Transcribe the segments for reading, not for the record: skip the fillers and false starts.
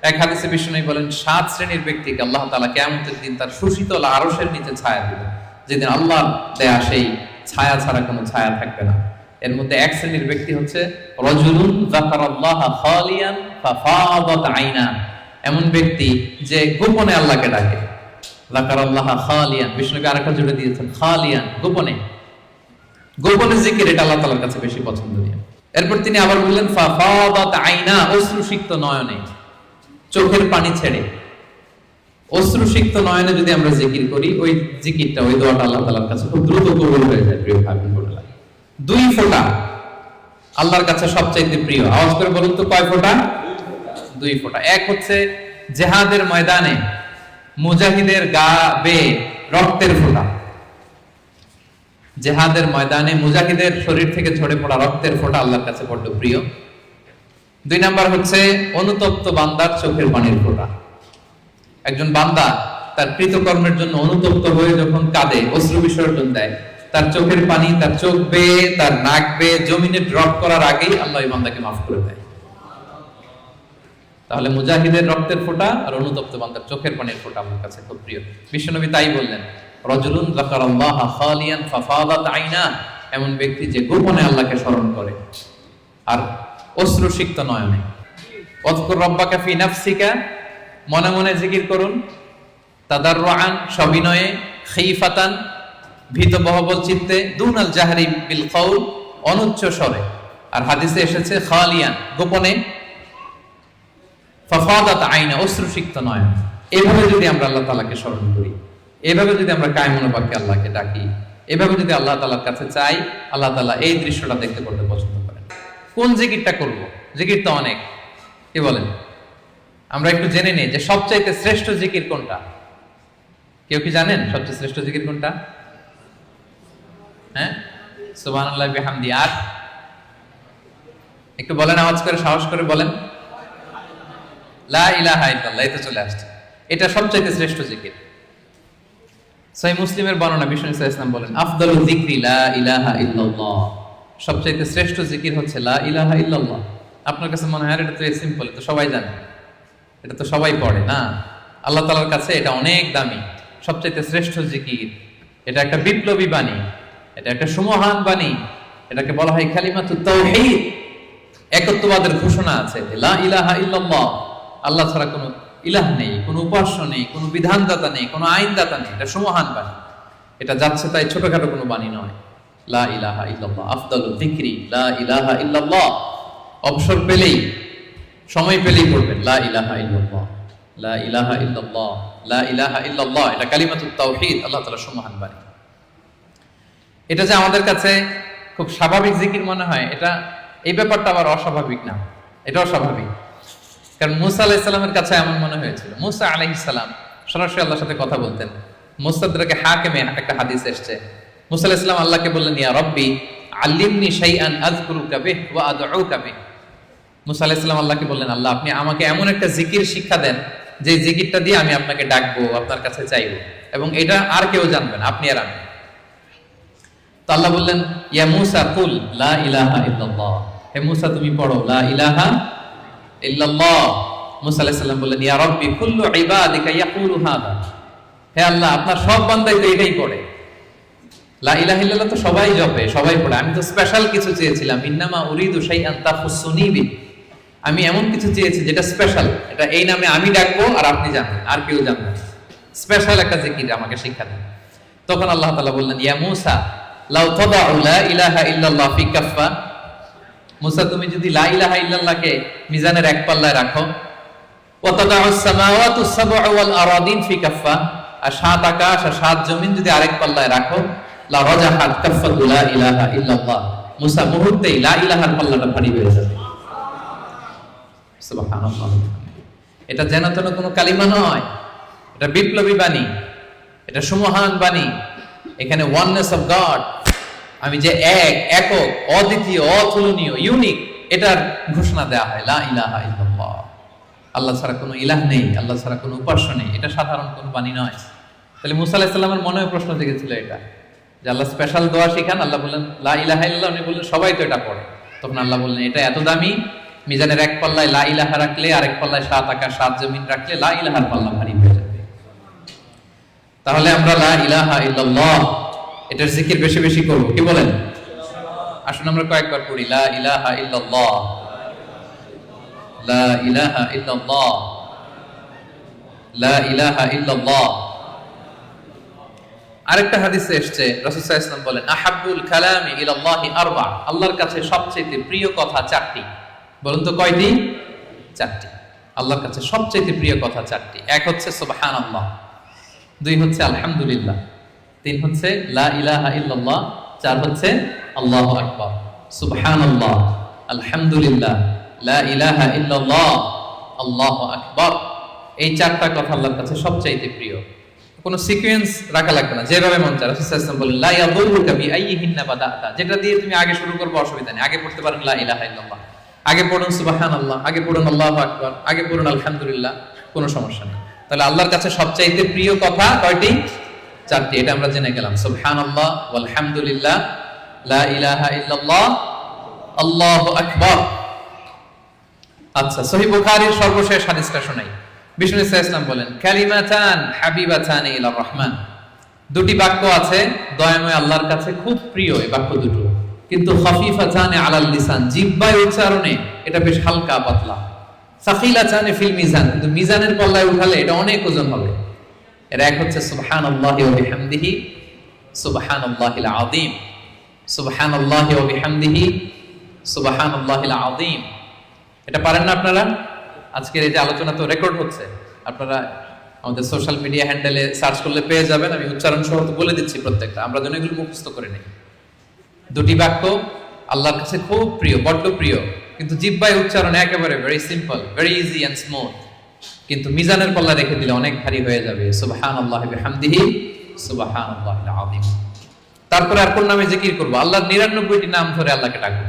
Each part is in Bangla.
এক হাদিসে বিষ্ণু বলেন 7 শ্রেণীর ব্যক্তিকে আল্লাহ তাআলা কিয়ামতের দিন তার সুশীতল আরশের নিচে ছায়া দিবেন, যেদিন আল্লাহ দেয়া সেই ছায়া ছাড়া কোনো ছায়া থাকবে না। এর মধ্যে এক শ্রেণীর ব্যক্তি হচ্ছে রাজুলুন যাকারাল্লাহা খালিয়ান ফাফাদাত আইনা, এমন ব্যক্তি যে গোপনে আল্লাহকে ডাকে। যাকারাল্লাহা খালিয়ান, বিষ্ণুকে আরেকটা জুড়ে দিয়েছেন খালিয়ান, গোপনে। গোপনে জিকির, এটা আল্লাহ তাআলার কাছে বেশি পছন্দনীয়। এরপর তিনি আবার বললেন ফাফাদাত আইনা, অশ্রুসিক্ত নয়নে, চোখের পানি ছেড়ে অশ্রুসিক্ত নয়নে যদি আমরা জিকির করি, ওই জিকিরটা, ওই দোয়াটা আল্লাহ তাআলার কাছে খুব দ্রুত কবুল হয়ে যায়। প্রিয় ভাই বোনেরা, 2 ফোঁটা আল্লাহর কাছে সবচাইতে প্রিয়। আওয়াজ করে বলুন তো কয় ফোঁটা? 2 ফোঁটা। এক হচ্ছে জিহাদের ময়দানে মুজাহিদের গা বেয়ে রক্তের ফোঁটা, জিহাদের ময়দানে মুজাহিদের শরীর থেকে ঝরে পড়া রক্তের ফোঁটা আল্লাহর কাছে বড় প্রিয়। 2 নাম্বার হচ্ছে অনুতপ্ত বান্দার চোখের পানির ফোঁটা। একজন বান্দা তার কৃতকর্মের জন্য অনুতপ্ত হয়ে যখন কাঁদে, অশ্রু বিসর্জন দেয়, তার চোখের পানি তার চোখ বেয়ে, তার নাক বেয়ে জমিনে ড্রপ করার আগেই আল্লাহ এই বান্দাকে মাফ করে দেয়। তাহলে মুজাহিদের রক্তের ফোঁটা আর অনুতপ্ত বান্দার চোখের পানির ফোঁটা আমার কাছে খুব প্রিয়। বিশ্বনবী তাই বললেন, রাজুলুন যাকারাল্লাহা খালিয়ান ফাফাদাত আইনা, এমন ব্যক্তি যে গোপনে আল্লাহকে স্মরণ করে আর অশ্রুসিক্ত নয়নে। ওয়াজকুর রাব্বাকা ফি নাফসিকা, মনে মনে জিকির করুন, তাদাররুআন, সবিনয়ে, খাইফাতান, ভীত বহবল চিত্তে, দুনাল জাহরি বিল কওল, অনুচ্চ স্বরে। আর হাদিসে এসেছে খালিয়ান, গোপনে, ফাফাদাত আইনা, অশ্রুসিক্ত নয়ন। এভাবে যদি আমরা আল্লাহ তাআলাকে স্মরণ করি, এভাবে যদি আমরা কায়মনোবাক্যে আল্লাহকে ডাকি, এভাবে যদি আল্লাহ তাআলার কাছে চাই, আল্লাহ তাআলা এই দৃশ্যটা দেখতে করতে পছন্দ করেন। কোন জিকিরটা করব? জিকির তো অনেক, কি বলেন? আমরা একটু জেনে নিই যে সবচাইতে শ্রেষ্ঠ জিকির কোনটা। কেউ কি জানেন সবচেয়ে শ্রেষ্ঠ জিকির কোনটা? হ্যাঁ, সুবহানাল্লাহি ওয়া বিহামদি। আর একটু বলেন, আওয়াজ করে, সাহস করে বলেন, লা ইলাহা ইল্লাল্লাহ। এই তো চলে আসছে, এটা সবচাইতে শ্রেষ্ঠ জিকির। সহিহ মুসলিমের বর্ণনা, বিষ্ণু সাল্লাল্লাহু আলাইহি ওয়াসাল্লাম বলেন, আফদালু যিকরি লা ইলাহা ইল্লাল্লাহ, সবচাইতে শ্রেষ্ঠ জিকির হচ্ছে লা ইলাহা ইল্লাল্লাহ। আপনার কাছে মনে হয় এটা তো সিম্পল, এটা তো সবাই জানে, এটা তো সবাই পড়ে না। আল্লাহ তাআলার কাছে এটা অনেক দামি, সবচাইতে শ্রেষ্ঠ জিকির। এটা একটা বিপ্লবী বাণী, এটা একটা সুমহান বাণী, এটাকে বলা হয় কালিমাতুত তাওহীদ। একত্ববাদের ঘোষণা আছে, লা ইলাহা ইল্লাল্লাহ, আল্লাহ ছাড়া কোনো ইলাহ নেই, কোনো উপাস্য নেই, কোনো বিধানদাতা নেই, কোনো আইনদাতা নেই। এটা সুমহান বাণী, এটা যাচ্ছে তাই ছোটখাটো কোনো বাণী নয়। লা ইলাহা ইল্লাল্লাহ আফদালু যিকরি লা ইলাহা ইল্লাল্লাহ। অবসর পেলেই, সময় পেলেই পড়বেন লা ইলাহা ইল্লাল্লাহ, লা ইলাহা ইল্লাল্লাহ, লা ইলাহা ইল্লাল্লাহ। এটা কালিমাতুত তাওহীদ, আল্লাহ তাআলার সুমহান বাণী। এটা যে আমাদের কাছে খুব স্বাভাবিক জিকির মনে হয়, এটা এই ব্যাপারটা আবার অস্বাভাবিক না, এটাও স্বাভাবিক। কারণ মুসা আলাইহিস সালামের কাছে এমন মনে হয়েছিল। মুসা আলাইহিস সালাম সরাসরি আল্লাহর সাথে কথা বলতেন। মুস্তাদরাকে হাকিমে একটা হাদিস এসেছে, মুসা আলাইহিস সালাম আল্লাহকে বললেন, ইয়া রাব্বি আল্লিমনি শাইআন আযকুরুকা বিহি ওয়া আদউকা বিহি। মুসা আলাইহিস সালাম আল্লাহকে বললেন, আল্লাহ আপনি আমাকে এমন একটা জিকির শিক্ষা দেন, যে জিকিরটা দিয়ে আমি আপনাকে ডাকবো, আপনার কাছে চাইবো, এবং এটা আর কেউ জানবে না, আপনি আর আমি। তো আল্লাহ বললেন, ইয়া মুসা কুল লা ইলাহা ইল্লাল্লাহ, হে মুসা তুমি পড়ো লা ইলাহা ইল্লাল্লাহ। মুসা আলাইহিস সালাম বললেন, ইয়া রাব্বি কুল্লু ইবাদিকা ইয়াকুলু হাদা, হে আল্লাহ আপনার সব বান্দাই তো এটাই পড়ে, লা ইলাহা ইল্লাল্লাহ তো সবাই জপে, সবাই পড়ে, আমি তো স্পেশাল কিছু চেয়েছিলাম, ইন্নামা উরিদু শাইআন তাফুসুনি বি, আমি এমন কিছু চেয়েছি যেটা স্পেশাল, এটা এই নামে আমি ডাকবো আর আপনি জানবেন, আর কেউ জানবে না, স্পেশাল একটা জিকির আমাকে শিক্ষা দেন। তখন আল্লাহ তাআলা বললেন, ইয়া মুসা লাউ তাদাউ লা ইলাহা ইল্লাল্লাহ ফি কাফা, মুসা তুমি যদি লা ইলাহা ইল্লাল্লাহকে মিজানের এক পাল্লায় রাখো, ওয়া তাদাউস সামাওয়াতু সাবউ ওয়াল আরাদিন ফি কাফা, আর 7 আকাশ আর 7 জমিন যদি আরেক পাল্লায় রাখো, লা রাজাহাত কাফাতু লা ইলাহা ইল্লাল্লাহ, মুসা মুহূর্তেই লা ইলাহার পাল্লাটা ভারী হয়ে যাবে। সুবহানাল্লাহ। এটা যেন তেন কোনো কালিমা নয়, এটা বিপ্লবী বাণী, এটা সুমহান বাণী। এখানে ওয়াননেস অফ গড, আমি যে এক, একক, অদ্বিতীয়, অতুলনীয়, ইউনিক, এটার ঘোষণা দেয়া হয় লা ইলাহা ইল্লাল্লাহ। আল্লাহ ছাড়া কোনো ইলাহ নেই, আল্লাহ ছাড়া কোনো উপাস্য নেই, এটা সাধারণ কোনো বাণী নয়। তাহলে মুসা আলাইহিস সালামের মনেও প্রশ্ন জেগেছিল এটা, যে আল্লাহ স্পেশাল দোয়া শিখান। আল্লাহ বললেন লা ইলাহা ইল্লাল্লাহ, উনি বললেন সবাই তো এটা পড়ে। তখন আল্লাহ বললেন এটা এত দামি, মিজানের এক পাল্লায় লা ইলাহা রাখলে আরেক পাল্লায় 7 আকাশ 7 জমিন রাখলে লা ইলাহার পাল্লা ভারী হয়ে যাবে। তাহলে আমরা লা ইলাহা ইল্লাল্লাহ এটার জিকির বেশি বেশি করব, কি বলেন? আসুন আমরা কয়েকবার পড়ি, লা ইলাহা ইল্লাল্লাহ, লা ইলাহা ইল্লাল্লাহ, লা ইলাহা ইল্লাল্লাহ। আরেকটা হাদিসে এসেছে রাসূল সাল্লাল্লাহু আলাইহি ওয়াসাল্লাম বলেন, আহাব্বুল কালামি ইলাল্লাহি আরবা, আল্লাহর কাছে সবচেয়ে প্রিয় কথা 4টি। বলুন তো কয়টি? 4টি। আল্লাহর কাছে সবচেয়ে প্রিয় কথা 4টি। এক হচ্ছে সুবহানাল্লাহ, 2 হচ্ছে আলহামদুলিল্লাহ, 3 হচ্ছে লা ইলাহা ইল্লাল্লাহ, 4 হচ্ছে আল্লাহু আকবার। সুবহানাল্লাহ, আলহামদুলিল্লাহ, লা ইলাহা ইল্লাল্লাহ, আল্লাহু আকবার। এই 4টা কথা আল্লাহর কাছে সবচাইতে প্রিয়। কোনো সিকোয়েন্স রাখা লাগবে না, যেভাবে মন চায়। রাসূল সাল্লাল্লাহু আলাইহি ওয়াসাল্লাম বলেন, লা ইয়াদুরুকা বিআইয়িহিন্না বাদাতা, যেটা দিয়ে তুমি আগে শুরু করবে অসুবিধা নেই। আগে পড়তে পারেন লা ইলাহা ইল্লাল্লাহ, আগে পড়ুন সুবহানাল্লাহ, আগে পড়ুন আল্লাহু আকবার, আগে পড়ুন আলহামদুলিল্লাহ, কোনো সমস্যা নেই। তাহলে আল্লাহর কাছে সবচাইতে প্রিয় কথা কয়টি? 4টি। এটা আমরা জেনে গেলাম, সুবহানাল্লাহ, আলহামদুলিল্লাহ, লা ইলাহা ইল্লাল্লাহ, আল্লাহু আকবার। আচ্ছা, সহিহ বুখারীর সর্বশেষ হাদিসটা শোনাই। বিষ্ণু ইসলাম বলেন, কালিমাতান হাবিবাতান ইলার রহমান, 2টি বাক্য আছে দয়াময় আল্লাহর কাছে খুব প্রিয়। এই বাক্য দুটো কিন্তু খাফিফাতান আলাল লিসান, জিহ্বায় উচ্চারণে এটা বেশ হালকা পাতলা। সাকিলাতান ফিল মিজান, কিন্তু মিজানের পাল্লায় উঠালে এটা অনেক ওজন হবে। এর এক হচ্ছে সুবহানাল্লাহি ওয়া বিহামদিহি, সুবহানাল্লাহিল আযীম, সুবহানাল্লাহি ওয়া বিহামদিহি, সুবহানাল্লাহিল আযীম। এটা পারেন না আপনারা? আজকের এই যে আলোচনা তো রেকর্ড হচ্ছে, আপনারা আমাদের সোশ্যাল মিডিয়া হ্যান্ডেলে সার্চ করলে পেয়ে যাবেন। আমি উচ্চারণ সহ তো বলে দিচ্ছি প্রত্যেকটা, আমরা যেন এগুলো মুখস্থ করে নেই। 2টি বাক্য আল্লাহর কাছে খুব প্রিয়, বড্ড প্রিয়, কিন্তু জিহ্বায় উচ্চারণ একেবারে very simple, very easy and smooth, কিন্তু মিজানের পাল্লা রেখে দিলে অনেক ভারী হয়ে যাবে। সুবহানাল্লাহি বিহামদিহি, সুবহানাল্লাহিল আযীম। তারপরে আর কোন নামে জিকির করব? আল্লাহর 99টি নাম ধরে আল্লাহকে ডাকবো।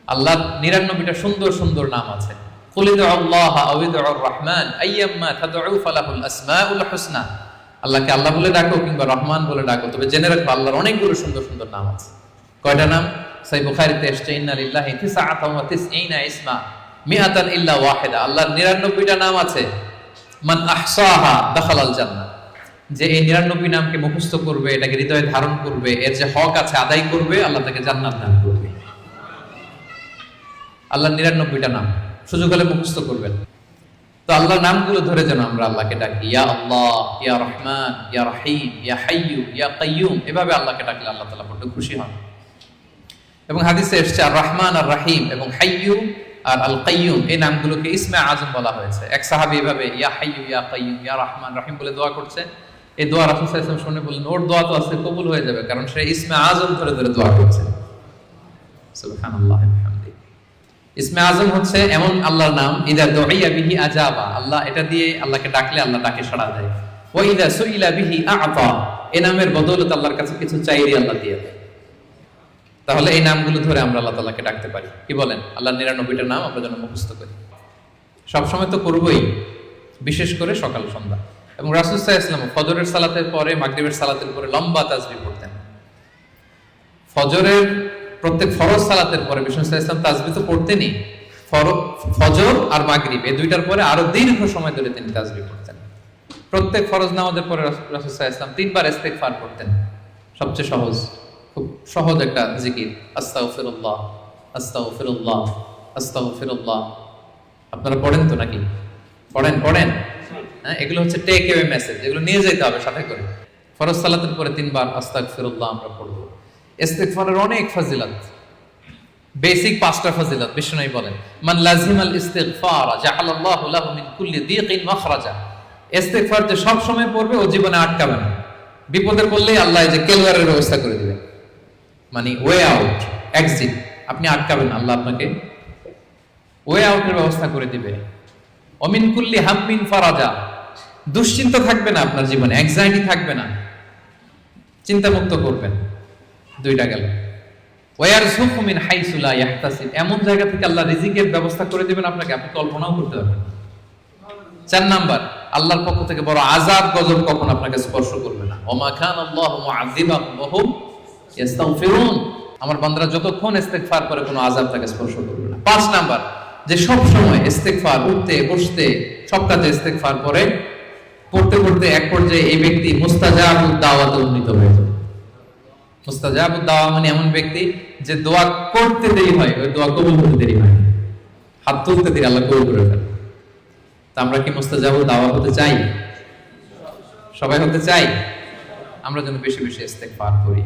আল্লাহর 99টা সুন্দর সুন্দর নাম আছে। কুলিদু আল্লাহ আও ইদউর রহমান আইয়াম্মা তাদউ ফালাহুল আসমাউল হুসনা, আল্লাহকে আল্লাহ বলে ডাকো কিংবা রহমান বলে ডাকো, তবে জেনে রাখো আল্লাহর অনেকগুলো সুন্দর সুন্দর নাম আছে। কয়টা নাম? সহিহ বুখারীতে এসেছে, ইন্না লিল্লাহি 99 ইসমা মিআতান ইল্লা ওয়াহিদা, আল্লাহর 99টা নাম আছে। মান আহসাহা দাখালাল জান্নাহ, যে এই 99 নামকে মুখস্থ করবে, এটাকে হৃদয়ে ধারণ করবে, এর যে হক আছে আদায় করবে, আল্লাহ তাকে জান্নাত দান করবে। আল্লাহর 99টা নাম সুযোগ হলে মুখস্থ করবেন। তো আল্লাহর নামগুলো ধরে যেন আমরা আল্লাহকে ডাকি, ইয়া আল্লাহ, ইয়া রহমান, ইয়া রহিম, ইয়া হাইয়্যু, ইয়া কাইয়্যুম। এভাবে আল্লাহকে ডাকলে আল্লাহ তাআলা বড় খুশি হন। এবং হাদিসে এসেছে আর রহমান আর রহিম এবং হাইয়্যু আর আল কাইয়্যুম, এই নামগুলোকে ইসমে আজম বলা হয়েছে। এক সাহাবী এভাবে ইয়া হাইয়্যু, ইয়া কাইয়্যুম, ইয়া রহমান, রহিম বলে দোয়া করছে। এই দোয়া রাসূল সাল্লাল্লাহু আলাইহি ওয়াসাল্লাম শুনে বললেন, ওর দোয়া তো আছে, কবুল হয়ে যাবে, কারণ সে ইসমে আজম ধরে ধরে দোয়া করছে। সুবহানাল্লাহি ওয়া বিহামদিহি। ইসমে আজম হচ্ছে এমন আল্লাহর নাম, ইদা দুইয়া বিহি আজাবা, আল্লাহ এটা দিয়ে আল্লাহকে ডাকলে আল্লাহ ডাকে সাড়া দেয়। ওয়া ইদা সুইলা বিহি আ'তা, এই নামের বদৌলতে আল্লাহর কাছে কিছু চাইলে আল্লাহ দিয়ে দেয়। তাহলে এই নামগুলো ধরে আমরা আল্লাহ তাআলাকে ডাকতে পারি। কি বলেন? আল্লাহর 99টা নাম আমরা যেন মুখস্থ করি। সবসময় তো করবই, বিশেষ করে সকাল সন্ধ্যা। এবং রাসূল সাল্লাল্লাহু আলাইহি ওয়াসাল্লাম ফজরের সালাতের পরে, মাগরিবের সালাতের পরে লম্বা তাসবিহ পড়তেন। ফজরের প্রত্যেক ফরজ সালাতের পরে বিষ্ণু সাল্লাল্লাহু আলাইহি ওয়াসাল্লাম তাসবিহ তো পড়তেনই, ফজর আর মাগরিব এই দুইটার পরে আরো দীর্ঘ সময় ধরে তিনি তাসবিহ পড়তেন। প্রত্যেক ফরজ নামাজের পরে রাসূল সাল্লাল্লাহু আলাইহি ওয়াসাল্লাম 3 বার ইস্তিগফার করতেন। সবচেয়ে সহজ, খুব সহজ একটা জিকির, আস্তাগফিরুল্লাহ, আস্তাগফিরুল্লাহ, আস্তাগফিরুল্লাহ। আপনারা পড়েন তো নাকি? পড়েন? হ্যাঁ, এগুলো হচ্ছে টেক অ্যাওয়ে মেসেজ, এগুলো নিয়ে যেতে হবে সাথে করে। ফরজ সালাতের পরে 3 বার আস্তাগফিরুল্লাহ আমরা পড়বো। ইস্তিগফারের অনেক ফজিলত, বেসিক 5টা ফজিলত বিষ্ণুই বলেন, মান লাজিমাল ইস্তিগফার জাআলাল্লাহু লাহু মিন কুল্লি দীকিন মাখরাজা। ইস্তিগফার যে সব সময় পড়বে ও জীবনে আটকাবে না, বিপদে পড়লেই আল্লাহ এই যে কেলওয়ারের ব্যবস্থা করে দিবেন, মানে ওয়ে আউট, এক্সিট। আপনি আটকাবেন, আল্লাহ আপনাকে ওয়ে আউটের ব্যবস্থা করে দিবে। অমিন কুল্লি হাম্মিন ফারাজা, দুশ্চিন্তা থাকবে না আপনার জীবনে, অ্যাংজাইটি থাকবে না, চিন্তা মুক্ত করবেন। 2টা গেল। ওয়ারযুকু মিন হাইসু লা ইয়াহতাসিব, এমন জায়গা থেকে আল্লাহ রিজিকের ব্যবস্থা করে দিবেন আপনাকে, আপনি কল্পনাও করতে পারবেন। 4 নাম্বার, আল্লাহর পক্ষ থেকে বড় আযাব গজব কখন আপনাকে স্পর্শ করবে না। ওমা কানাল্লাহু মুআযিবাহুম ওয়া হুম ইস্তাগফিরুন, আমার বান্দারা যতক্ষণ ইস্তিগফার করে কোনো আযাব তাকে স্পর্শ করবে না। 5 নাম্বার, যে সব সময় ইস্তেগফার, উঠতে বসতে সব কাজে ইস্তেগফার করে, পড়তে পড়তে এক পর্যায়ে এই ব্যক্তি মুস্তাজাবুদ দাওয়াতে উন্নীত হয়ে যায়। মুস্তাজাবুদ দাওয়া মানে এমন ব্যক্তি যে দোয়া করতে দেরি হয়, ওই দোয়া কবুল হতে দেরি হয়, হাত তুলতে দেরি আল্লাহ কবুল করে ফেলে। তা আমরা কি মুস্তাজাবুদ দাওয়া হতে চাই? সবাই হতে চাই? আমরা যেন বেশি বেশি ইস্তেগফার করি।